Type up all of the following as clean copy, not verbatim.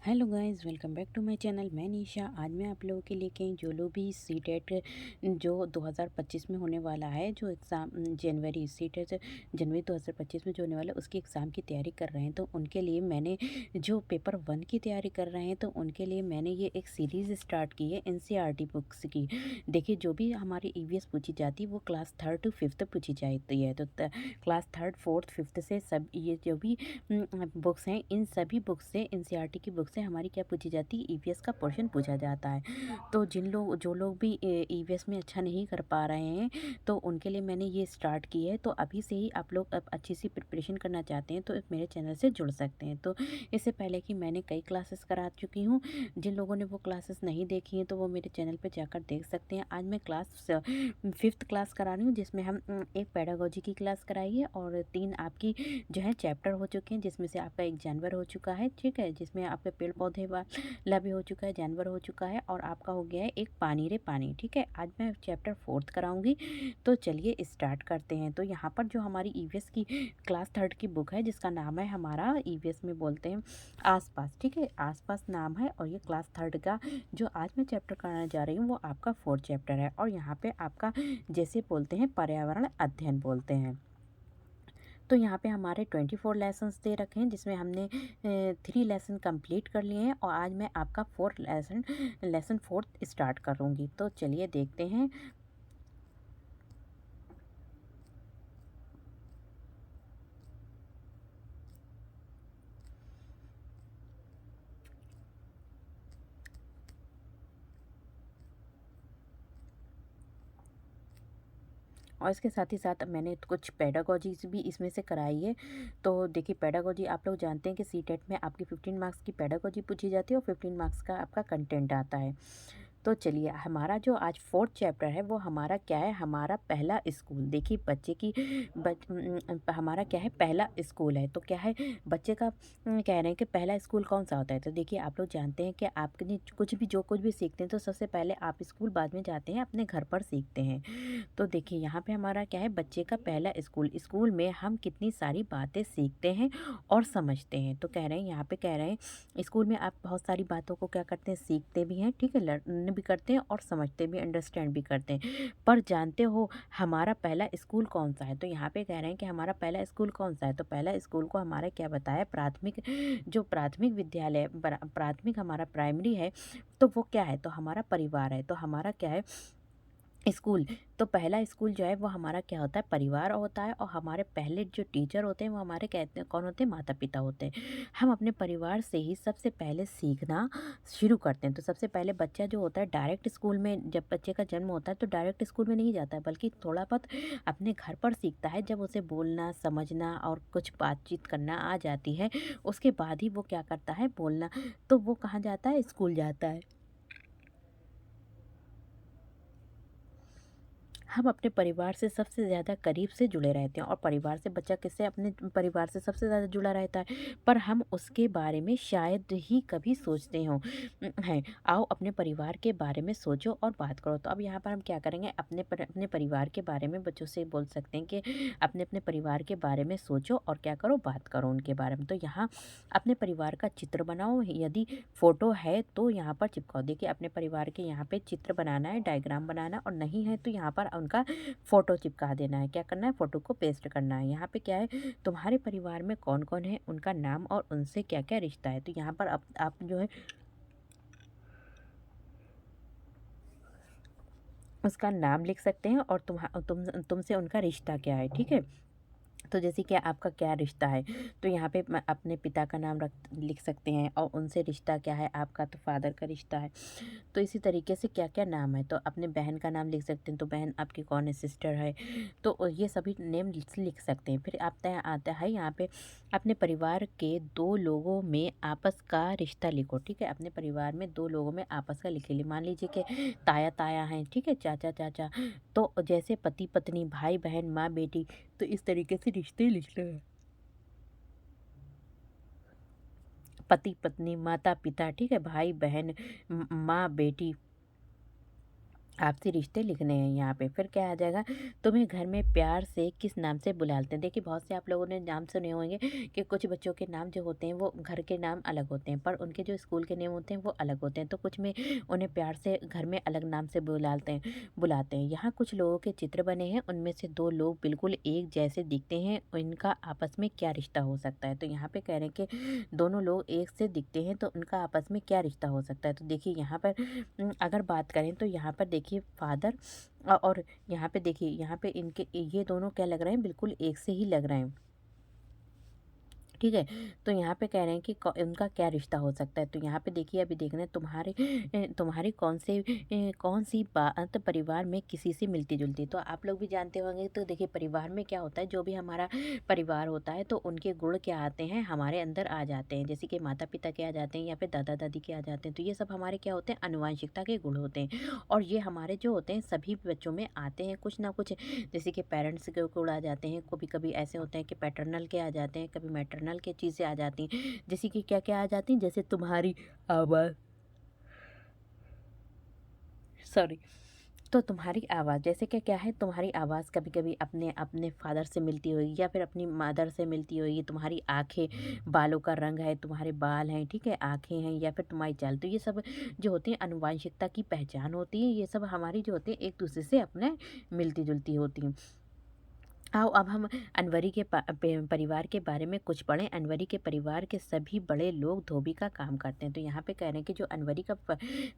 Hello guys, welcome back to my channel. मैं निशा। आज मैं आप लोगों के लेके आई जो लोग भी सीटेट जो 2025 में होने वाला है, जो एग्ज़ाम जनवरी सीटेट जनवरी 2025 में जो होने वाला है उसकी एग्ज़ाम की तैयारी कर रहे हैं, तो उनके लिए मैंने जो पेपर 1 की तैयारी कर रहे हैं तो उनके लिए मैंने ये एक सीरीज़ स्टार्ट की है एनसीईआरटी बुक्स की। देखिए, जो भी हमारी ईवीएस पूछी जाती है वो क्लास 3rd to 5th पूछी जाती है, तो क्लास 3rd 4th 5th से सब ये जो भी बुक्स हैं, इन सभी बुक्स से एनसीईआरटी की बुक से हमारी क्या पूछी जाती है, ईवीएस का पोर्शन पूछा जाता है। तो जो लोग भी ईवीएस में अच्छा नहीं कर पा रहे हैं तो उनके लिए मैंने ये स्टार्ट की है। तो अभी से ही आप लोग अब अच्छी सी प्रिपरेशन करना चाहते हैं तो मेरे चैनल से जुड़ सकते हैं। तो इससे पहले कि मैंने कई क्लासेस करा चुकी हूँ, जिन लोगों ने वो क्लासेस नहीं देखी हैं तो वो मेरे चैनल पर जाकर देख सकते हैं। आज मैं क्लास 5th क्लास करा रही हूँ, जिसमें हम एक पेडागोजी की क्लास कराई है और 3 आपकी जो है चैप्टर हो चुके हैं, जिसमें से आपका एक जानवर हो चुका है, ठीक है, जिसमें आपके पेड़ पौधे वाला भी हो चुका है, जानवर हो चुका है और आपका हो गया है एक पानी रे पानी। ठीक है, आज मैं चैप्टर 4th कराऊंगी। तो चलिए स्टार्ट करते हैं। तो यहाँ पर जो हमारी ईवीएस की क्लास 3rd की बुक है, जिसका नाम है, हमारा ईवीएस में बोलते हैं आसपास, ठीक है, आसपास नाम है। और ये क्लास 3rd का जो आज मैं चैप्टर कराने जा रही हूँ वो आपका 4th चैप्टर है। और यहाँ पे आपका जैसे बोलते हैं पर्यावरण अध्ययन बोलते हैं। तो यहाँ पे हमारे 24 लेसन्स दे रखे हैं, जिसमें हमने 3 लेसन कंप्लीट कर लिए हैं और आज मैं आपका लेसन 4th स्टार्ट करूँगी। तो चलिए देखते हैं। और इसके साथ ही साथ मैंने कुछ पेडागोजीज भी इसमें से कराई है। तो देखिए, पेडागोजी आप लोग जानते हैं कि सीटेट में आपकी 15 मार्क्स की पेडागोजी पूछी जाती है और 15 मार्क्स का आपका कंटेंट आता है। तो चलिए, हमारा जो आज 4th चैप्टर है वो हमारा क्या है, हमारा पहला स्कूल। देखिए, बच्चे की हमारा क्या है, पहला स्कूल है। तो क्या है, बच्चे का कह रहे हैं कि पहला स्कूल कौन सा होता है। तो देखिए, आप लोग जानते हैं कि आपने कुछ भी सीखते हैं तो सबसे पहले आप स्कूल, बाद में जाते हैं अपने घर पर सीखते हैं। तो देखिए, यहाँ पे हमारा क्या है, बच्चे का पहला स्कूल। स्कूल में हम कितनी सारी बातें सीखते हैं और समझते हैं। तो कह रहे हैं, यहाँ पे कह रहे हैं स्कूल में आप बहुत सारी बातों को क्या करते हैं, सीखते भी हैं, ठीक है, लर्न भी करते हैं और समझते भी, अंडरस्टैंड भी करते हैं। पर जानते हो हमारा पहला स्कूल कौन सा है। तो यहाँ पे कह रहे हैं कि हमारा पहला स्कूल कौन सा है। तो पहला स्कूल को हमारा क्या बताया, प्राथमिक, जो प्राथमिक विद्यालय, प्राथमिक हमारा प्राइमरी है, तो वो क्या है, तो हमारा परिवार है। तो हमारा क्या है, स्कूल। तो पहला स्कूल जो है वो हमारा क्या होता है, परिवार होता है। और हमारे पहले जो टीचर होते हैं वो हमारे कहते हैं कौन होते हैं, माता पिता होते हैं। हम अपने परिवार से ही सबसे पहले सीखना शुरू करते हैं। तो सबसे पहले बच्चा जो होता है डायरेक्ट स्कूल में, जब बच्चे का जन्म होता है तो डायरेक्ट स्कूल में नहीं जाता है, बल्कि थोड़ा बहुत अपने घर पर सीखता है। जब उसे बोलना, समझना और कुछ बातचीत करना आ जाती है, उसके बाद ही वो क्या करता है, बोलना। तो वो कहाँ जाता है, स्कूल जाता है। हम अपने परिवार से सबसे ज़्यादा करीब से जुड़े रहते हैं। और परिवार से बच्चा किससे, अपने परिवार से सबसे ज़्यादा जुड़ा रहता है। पर हम उसके बारे में शायद ही कभी सोचते हों। हैं, आओ अपने परिवार के बारे में सोचो और बात करो। तो अब यहाँ पर हम क्या करेंगे, अपने परिवार के बारे में बच्चों से बोल सकते हैं कि अपने अपने परिवार के बारे में सोचो और क्या करो, बात करो उनके बारे में। तो यहाँ अपने परिवार का चित्र बनाओ, यदि फ़ोटो है तो यहाँ पर चिपकाओ। देखिए, अपने परिवार के यहाँ पे चित्र बनाना है, डायग्राम बनाना, और नहीं है तो यहाँ पर उनका फ़ोटो चिपका देना है। क्या करना है, फ़ोटो को पेस्ट करना है। यहाँ पे क्या है, तुम्हारे परिवार में कौन-कौन है, उनका नाम और उनसे क्या-क्या रिश्ता है। तो यहाँ पर आप जो है उसका नाम लिख सकते हैं और तुमसे उनका रिश्ता क्या है, ठीक है। तो जैसे कि आपका क्या रिश्ता है, तो यहाँ पे अपने पिता का नाम लिख सकते हैं और उनसे रिश्ता क्या है आपका, तो फादर का रिश्ता है। तो इसी तरीके से क्या-क्या नाम है, तो अपने बहन का नाम लिख सकते हैं, तो बहन आपकी कौन है, सिस्टर है। तो ये सभी नेम लिख सकते हैं। फिर आता है यहाँ पे अपने परिवार के 2 लोगों में आपस का रिश्ता लिखो, ठीक है। अपने परिवार में 2 लोगों में आपस का लिख लीजिए। मान लीजिए कि ताया-ताया हैं, ठीक है, चाचा-चाचा। तो जैसे पति-पत्नी, भाई-बहन, माँ-बेटी, तो इस तरीके से रिश्ते लिखने हैं। पति-पत्नी, माता-पिता, ठीक है, भाई-बहन, माँ-बेटी, आपसी रिश्ते लिखने हैं यहाँ पे। फिर क्या आ जाएगा, तुम्हें घर में प्यार से किस नाम से बुलाते हैं। देखिए बहुत से आप लोगों ने नाम सुने होंगे कि कुछ बच्चों के नाम जो होते हैं वो घर के नाम अलग होते हैं, पर उनके जो स्कूल के नेम होते हैं वो अलग होते हैं। तो कुछ में उन्हें प्यार से घर में अलग नाम से बुलाते हैं। यहाँ कुछ लोगों के चित्र बने हैं, उनमें से दो लोग बिल्कुल एक जैसे दिखते हैं, इनका आपस में क्या रिश्ता हो सकता है। तो यहाँ पे कह रहे हैं कि दोनों लोग एक से दिखते हैं, तो उनका आपस में क्या रिश्ता हो सकता है। तो देखिए यहाँ पर अगर बात करें तो यहाँ पर देखिए फादर और यहाँ पे देखिए, यहाँ पे इनके ये दोनों क्या लग रहे हैं, बिल्कुल एक से ही लग रहे हैं। ठीक है, तो यहाँ पे कह रहे हैं कि उनका क्या रिश्ता हो सकता है। तो यहाँ पे देखिए, अभी देखना है तुम्हारी कौन सी बात परिवार में किसी से मिलती जुलती। तो आप लोग भी जानते होंगे, तो देखिए परिवार में क्या होता है, जो भी हमारा परिवार होता है तो उनके गुण क्या आते हैं, हमारे अंदर आ जाते हैं। जैसे कि माता पिता के आ जाते हैं या फिर दादा दादी के आ जाते हैं। तो ये सब हमारे क्या होते हैं, आनुवंशिकता के गुण होते हैं, और ये हमारे जो होते हैं सभी बच्चों में आते हैं कुछ ना कुछ। जैसे कि पेरेंट्स के गुण आ जाते हैं, कभी कभी ऐसे होते हैं कि पैटर्नल के आ जाते हैं, कभी मैटरनल के चीज़ें आ जाती हैं। जैसे कि क्या क्या आ जाती हैं, जैसे तुम्हारी आवाज़, सॉरी, तो तुम्हारी आवाज़, जैसे कि क्या है, तुम्हारी आवाज़ कभी कभी अपने अपने फादर से मिलती होगी या फिर अपनी मदर से मिलती होगी। तुम्हारी आंखें, बालों का रंग है, तुम्हारे बाल हैं, ठीक है, आंखें हैं, या फिर तुम्हारी चाल। तो ये सब जो होती है आनुवंशिकता की पहचान होती है। ये सब हमारी जो होती है एक दूसरे से अपने मिलती जुलती होती हैं। आओ अब हम अनवरी के परिवार के बारे में कुछ पढ़ें। अनवरी के परिवार के सभी बड़े लोग धोबी का काम करते हैं। तो यहाँ पे कह रहे हैं कि जो अनवरी का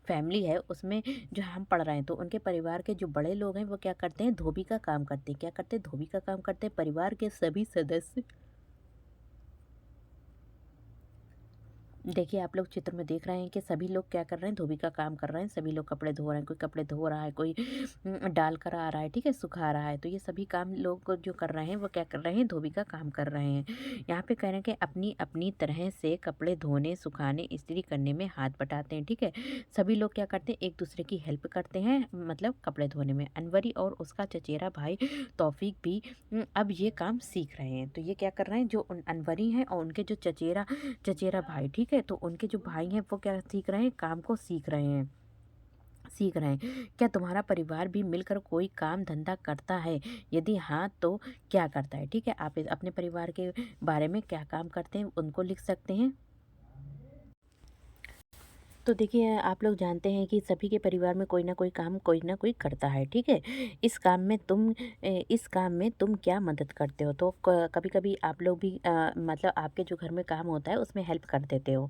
फैमिली है उसमें जो हम पढ़ रहे हैं, तो उनके परिवार के जो बड़े लोग हैं वो क्या करते हैं, धोबी का काम करते हैं। क्या करते हैं, धोबी का काम करते हैं। परिवार के सभी सदस्य, देखिए आप लोग चित्र में देख रहे हैं कि सभी लोग क्या कर रहे हैं, धोबी का काम कर रहे हैं। सभी लोग कपड़े धो रहे हैं, कोई कपड़े धो रहा है, कोई डाल कर आ रहा है, ठीक है, सुखा रहा है। तो ये सभी काम लोग जो कर रहे हैं वो क्या कर रहे हैं, धोबी का काम कर रहे हैं। यहाँ पे कह रहे हैं कि अपनी अपनी तरह से कपड़े धोने, सुखाने, इस्त्री करने में हाथ बटाते हैं। ठीक है, सभी लोग क्या करते हैं, एक दूसरे की हेल्प करते हैं, मतलब कपड़े धोने में। अनवरी और उसका चचेरा भाई तौफीक भी अब ये काम सीख रहे हैं। तो ये क्या कर रहे हैं, जो अनवरी हैं और उनके जो चचेरा चचेरा भाई, ठीक है, तो उनके जो भाई हैं वो क्या सीख रहे हैं, काम को सीख रहे हैं। क्या तुम्हारा परिवार भी मिलकर कोई काम धंधा करता है, यदि हाँ तो क्या करता है। ठीक है, आप अपने परिवार के बारे में क्या काम करते हैं उनको लिख सकते हैं। तो देखिए आप लोग जानते हैं कि सभी के परिवार में कोई ना कोई काम कोई ना कोई करता है। ठीक है, इस काम में तुम क्या मदद करते हो। तो कभी कभी आप लोग भी मतलब आपके जो घर में काम होता है उसमें हेल्प कर देते हो।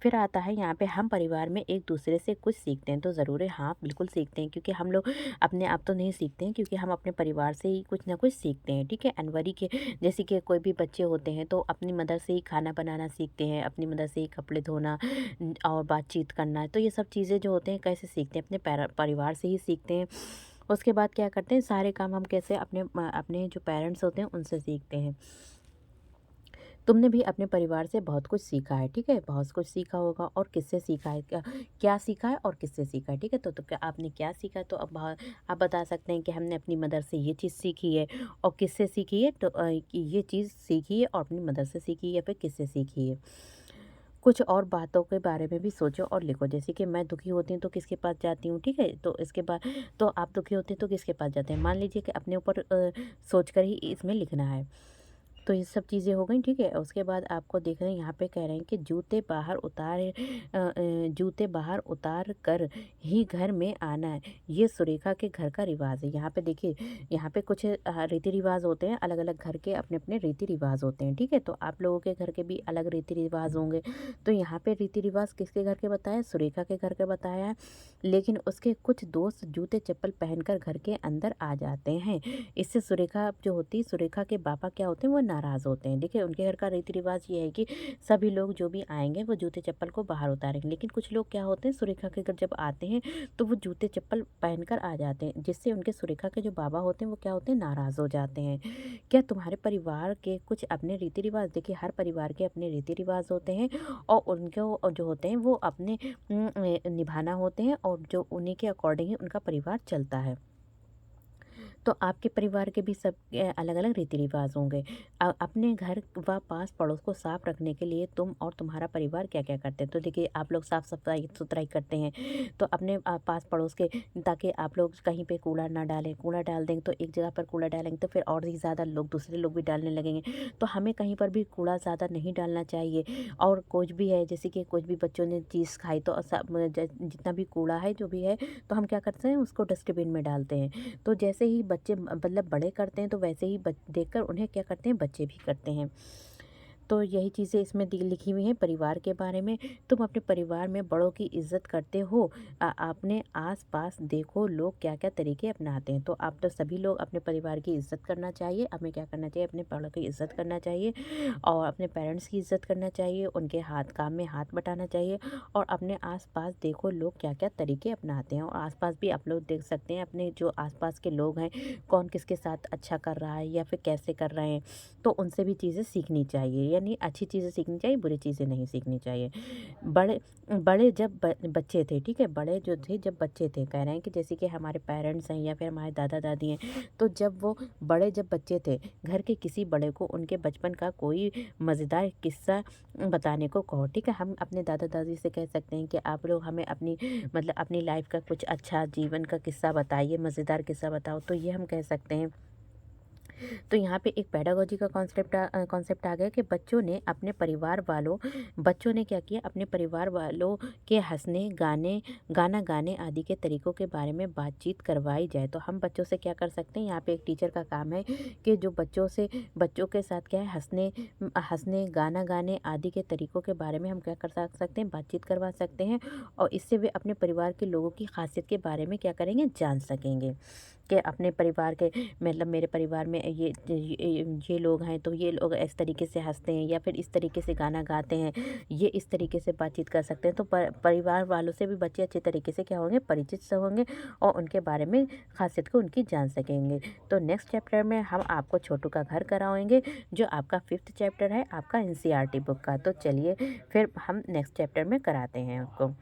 फिर आता है यहाँ पे, हम परिवार में एक दूसरे से कुछ सीखते हैं। तो ज़रूर है, हाँ बिल्कुल सीखते हैं, क्योंकि हम लोग अपने आप तो नहीं सीखते हैं, क्योंकि हम अपने परिवार से ही कुछ ना कुछ सीखते हैं। ठीक है, अनवरी के जैसे कि कोई भी बच्चे होते हैं तो अपनी मदर से ही खाना बनाना सीखते हैं, अपनी मदर से ही कपड़े धोना और बातचीत करना है। तो ये सब चीज़ें जो होते हैं कैसे सीखते हैं, अपने परिवार से ही सीखते हैं। उसके बाद क्या करते हैं, सारे काम हम कैसे अपने जो पेरेंट्स होते हैं उनसे सीखते हैं। तुमने भी अपने परिवार से बहुत कुछ सीखा है। ठीक है, बहुत कुछ सीखा होगा, और किससे सीखा है, क्या क्या सीखा है और किससे सीखा है। ठीक है, तो क्या आपने क्या सीखा है, तो अब आप बता सकते हैं कि हमने अपनी मदर से ये चीज़ सीखी है, और किससे सीखी है, तो कि ये चीज़ सीखी है और अपनी मदर से सीखी है या फिर किससे सीखी है। कुछ और बातों के बारे में भी सोचो और लिखो। जैसे कि मैं दुखी होती हूँ तो किसके पास जाती हूँ। ठीक है, तो इसके बाद तो आप दुखी होते हैं तो किसके पास जाते हैं। मान लीजिए कि अपने ऊपर सोच कर ही इसमें लिखना है। तो ये सब चीज़ें हो गई। ठीक है, उसके बाद आपको देख रहे हैं यहाँ पे कह रहे हैं कि जूते बाहर उतार कर ही घर में आना है, ये सुरेखा के घर का रिवाज है। यहाँ पे देखिए, यहाँ पे कुछ रीति रिवाज होते हैं, अलग अलग घर के अपने अपने रीति रिवाज होते हैं। ठीक है, तो आप लोगों के घर के भी अलग रीति रिवाज होंगे। तो यहाँ पे रीति रिवाज किसके घर के बताया, सुरेखा के घर के बताया है। लेकिन उसके कुछ दोस्त जूते चप्पल पहनकर घर के अंदर आ जाते हैं। इससे सुरेखा जो होती है, सुरेखा के पापा क्या होते हैं, वो नाराज़ होते हैं। देखिए उनके घर का रीति रिवाज ये है कि सभी लोग जो भी आएंगे वो जूते चप्पल को बाहर उतारेंगे। लेकिन कुछ लोग क्या होते हैं, सुरेखा के घर जब आते हैं तो वो जूते चप्पल पहनकर आ जाते हैं, जिससे उनके सुरेखा के जो बाबा होते हैं वो क्या होते हैं, नाराज़ हो जाते हैं। क्या तुम्हारे परिवार के कुछ अपने रीति रिवाज, देखिए हर परिवार के अपने रीति रिवाज होते हैं, और उनको जो होते हैं वो अपने निभाना होते हैं, और जो उन्हीं के अकॉर्डिंग ही उनका परिवार चलता है। तो आपके परिवार के भी सब अलग-अलग रीति-रिवाज़ होंगे। अपने घर व पास-पड़ोस को साफ रखने के लिए तुम और तुम्हारा परिवार क्या-क्या करते हैं? तो देखिए, आप लोग साफ-सफाई सुथराई करते हैं, तो अपने पास-पड़ोस के, ताकि आप लोग कहीं पे कूड़ा ना डालें। कूड़ा डाल देंगे तो एक जगह पर कूड़ा डालेंगे तो फिर और ही ज़्यादा लोग, दूसरे लोग भी डालने लगेंगे। तो हमें कहीं पर भी कूड़ा ज़्यादा नहीं डालना चाहिए। और कुछ भी है, जैसे कि कुछ भी बच्चों ने चीज़ खाई तो जितना भी कूड़ा है, जो भी है, तो हम क्या करते हैं, उसको डस्टबिन में डालते हैं। तो जैसे ही बच्चे मतलब बड़े करते हैं, तो वैसे ही देखकर उन्हें क्या करते हैं, बच्चे भी करते हैं। तो यही चीज़ें इसमें लिखी हुई हैं परिवार के बारे में। तुम अपने परिवार में बड़ों की इज्जत करते हो। अपने आस-पास देखो लोग क्या-क्या तरीके अपनाते हैं। तो आप तो सभी लोग अपने परिवार की इज्जत करना चाहिए। हमें क्या करना चाहिए, अपने बड़ों की इज्जत करना चाहिए और अपने पेरेंट्स की इज्जत करना चाहिए। उनके काम में हाथ बटाना चाहिए और अपने आस-पास देखो लोग क्या-क्या तरीके अपनाते हैं। और आस-पास भी आप लोग देख सकते हैं, अपने जो आस-पास के लोग हैं, कौन किसके साथ अच्छा कर रहा है या फिर कैसे कर रहे हैं। तो उनसे भी चीज़ें सीखनी चाहिए, यानी अच्छी चीज़ें सीखनी चाहिए, बुरी चीज़ें नहीं सीखनी चाहिए। बड़े बड़े जब बच्चे थे, ठीक है? बड़े जो थे जब बच्चे थे, कह रहे हैं कि जैसे कि हमारे पेरेंट्स हैं या फिर हमारे दादा-दादी हैं, तो जब बच्चे थे, घर के किसी बड़े को उनके बचपन का कोई मज़ेदार किस्सा बताने को कहो, ठीक है? हम अपने दादा-दादी से कह सकते हैं कि आप लोग हमें अपनी मतलब अपनी लाइफ़ का कुछ अच्छा जीवन का किस्सा बताइए, मज़ेदार किस्सा बताओ, तो ये हम कह सकते हैं। तो यहाँ पे एक पेडागोजी का कॉन्सेप्ट आ गया कि बच्चों ने क्या किया, अपने परिवार वालों के हँसने, गाना गाने आदि के तरीकों के बारे में बातचीत करवाई जाए। तो हम बच्चों से क्या कर सकते हैं, यहाँ पे एक टीचर का काम है कि जो बच्चों के साथ क्या है, हँसने, गाना गाने आदि के तरीकों के बारे में हम क्या कर सकते हैं, बातचीत करवा सकते हैं। और इससे वे अपने परिवार के लोगों की ख़ासियत के बारे में क्या करेंगे, जान सकेंगे। कि अपने परिवार के, मतलब मेरे परिवार में ये लोग हैं, तो ये लोग इस तरीके से हँसते हैं या फिर इस तरीके से गाना गाते हैं, ये इस तरीके से बातचीत कर सकते हैं। तो परिवार वालों से भी बच्चे अच्छे तरीके से क्या होंगे, परिचित से होंगे और उनके बारे में ख़ासियत को उनकी जान सकेंगे। तो नेक्स्ट चैप्टर में हम आपको छोटू का घर कराएँगे, जो आपका 5th चैप्टर है आपका एनसीईआरटी बुक का। तो चलिए फिर हम नेक्स्ट चैप्टर में कराते हैं आपको।